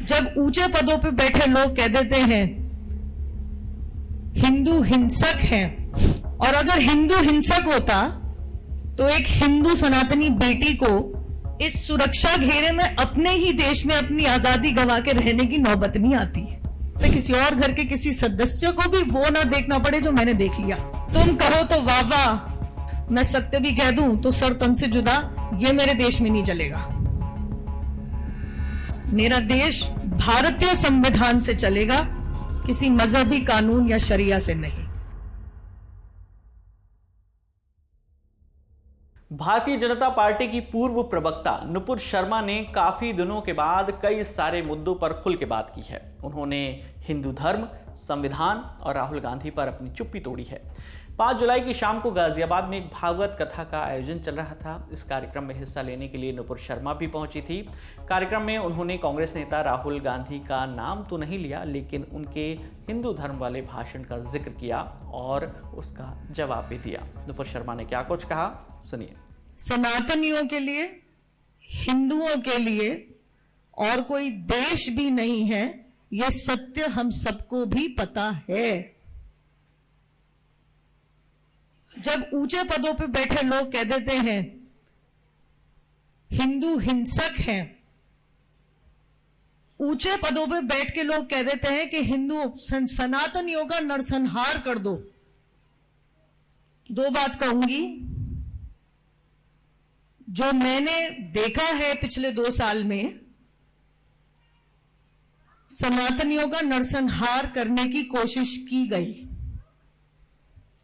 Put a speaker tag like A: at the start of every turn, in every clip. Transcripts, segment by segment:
A: जब ऊंचे पदों पे बैठे लोग कह देते हैं हिंदू हिंसक है, और अगर हिंदू हिंसक होता तो एक हिंदू सनातनी बेटी को इस सुरक्षा घेरे में अपने ही देश में अपनी आजादी गंवा के रहने की नौबत नहीं आती। तो किसी और घर के किसी सदस्य को भी वो ना देखना पड़े जो मैंने देख लिया। तुम कहो तो वाह वाह, मैं सत्य भी कह दूं तो सर तन से जुदा, ये मेरे देश में नहीं चलेगा। मेरा देश भारतीय संविधान से चलेगा, किसी मजहबी कानून या शरिया से नहीं।
B: भारतीय जनता पार्टी की पूर्व प्रवक्ता नुपुर शर्मा ने काफी दिनों के बाद कई सारे मुद्दों पर खुल के बात की है। उन्होंने हिंदू धर्म, संविधान और राहुल गांधी पर अपनी चुप्पी तोड़ी है। 5 जुलाई की शाम को गाजियाबाद में एक भागवत कथा का आयोजन चल रहा था। इस कार्यक्रम में हिस्सा लेने के लिए नुपुर शर्मा भी पहुंची थी। कार्यक्रम में उन्होंने कांग्रेस नेता राहुल गांधी का नाम तो नहीं लिया, लेकिन उनके हिंदू धर्म वाले भाषण का जिक्र किया और उसका जवाब भी दिया। नुपुर शर्मा ने क्या कुछ कहा, सुनिए।
A: सनातनियों के लिए, हिंदुओं के लिए और कोई देश भी नहीं है, यह सत्य हम सबको भी पता है। जब ऊंचे पदों पे बैठे लोग कह देते हैं हिंदू हिंसक है, ऊंचे पदों पे बैठ के लोग कह देते हैं कि हिंदू सनातनियों का नरसंहार कर दो, दो बात कहूंगी। जो मैंने देखा है पिछले 2 साल में, सनातनियों का नरसंहार करने की कोशिश की गई,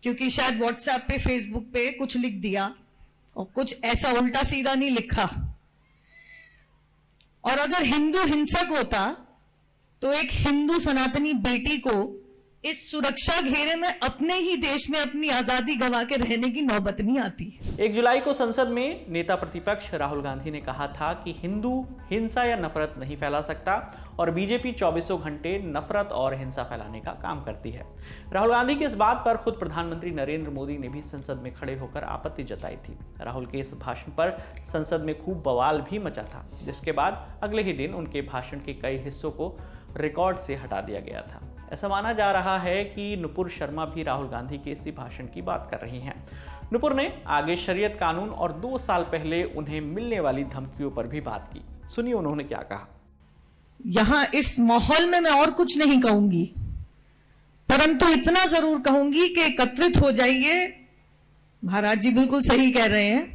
A: क्योंकि शायद व्हाट्सएप पे, फेसबुक पे कुछ लिख दिया और कुछ ऐसा उल्टा सीधा नहीं लिखा। और अगर हिंदू हिंसक होता तो एक हिंदू सनातनी बेटी को इस सुरक्षा घेरे में अपने ही देश में अपनी आजादी गंवा के रहने की नौबत नहीं आती।
B: 1 जुलाई को संसद में नेता प्रतिपक्ष राहुल गांधी ने कहा था कि हिंदू हिंसा या नफरत नहीं फैला सकता और बीजेपी 24 घंटे नफरत और हिंसा फैलाने का काम करती है। राहुल गांधी की इस बात पर खुद प्रधानमंत्री नरेंद्र मोदी ने भी संसद में खड़े होकर आपत्ति जताई थी। राहुल के इस भाषण पर संसद में खूब बवाल भी मचा था, जिसके बाद अगले ही दिन उनके भाषण के कई हिस्सों को रिकॉर्ड से हटा दिया गया था। ऐसा माना जा रहा है कि नुपुर शर्मा भी राहुल गांधी के इसी भाषण की बात कर रही हैं। नुपुर ने आगे शरीयत कानून और 2 साल पहले उन्हें मिलने वाली धमकियों पर भी बात की। सुनिए उन्होंने क्या कहा।
A: यहां इस माहौल में मैं और कुछ नहीं कहूंगी, परंतु इतना जरूर कहूंगी कि एकत्रित हो जाइए। महाराज जी बिल्कुल सही कह रहे हैं।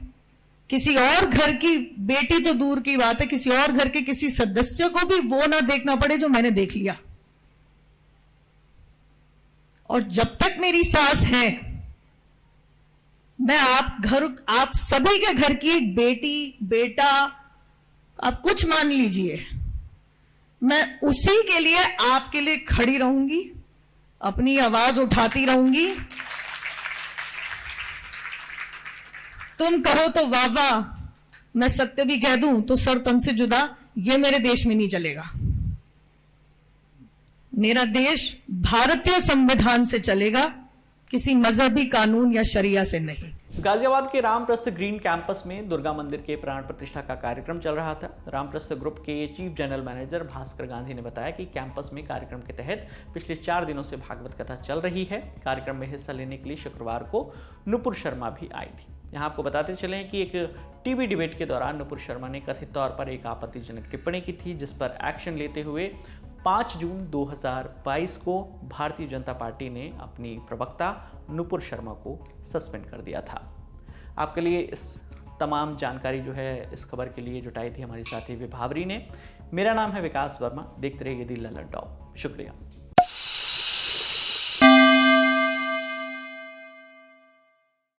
A: किसी और घर की बेटी तो दूर की बात है, किसी और घर के किसी सदस्य को भी वो ना देखना पड़े जो मैंने देख लिया। और जब तक मेरी सांस है, मैं आप सभी के घर की एक बेटी, बेटा, आप कुछ मान लीजिए, मैं उसी के लिए, आपके लिए खड़ी रहूंगी, अपनी आवाज उठाती रहूंगी। तुम कहो तो वाह वाह, मैं सत्य भी कह दूं तो सर तन से जुदा, ये मेरे देश में नहीं चलेगा। मेरा देश भारतीय संविधान से चलेगा, किसी मजहबी कानून या शरिया से नहीं।
B: गाजियाबाद के रामप्रस्थ ग्रीन कैंपस में दुर्गा मंदिर के प्राण प्रतिष्ठा का कार्यक्रम चल रहा था। रामप्रस्थ ग्रुप के chief general manager Bhaskar Gandhi ने बताया कि कैंपस में कार्यक्रम के तहत पिछले 4 दिनों से भागवत कथा चल रही है। कार्यक्रम में हिस्सा लेने के लिए शुक्रवार को नुपुर शर्मा भी आई थी। यहाँ आपको बताते चलें कि एक टीवी डिबेट के दौरान नुपुर शर्मा ने कथित तौर पर एक आपत्तिजनक टिप्पणी की थी, जिस पर एक्शन लेते हुए 5 जून 2022 को भारतीय जनता पार्टी ने अपनी प्रवक्ता नुपुर शर्मा को सस्पेंड कर दिया था। आपके लिए इस तमाम जानकारी जो है इस खबर के लिए जुटाई थी हमारी साथी विभावरी ने। मेरा नाम है विकास वर्मा। देखते रहिए दी ललन टॉप। शुक्रिया।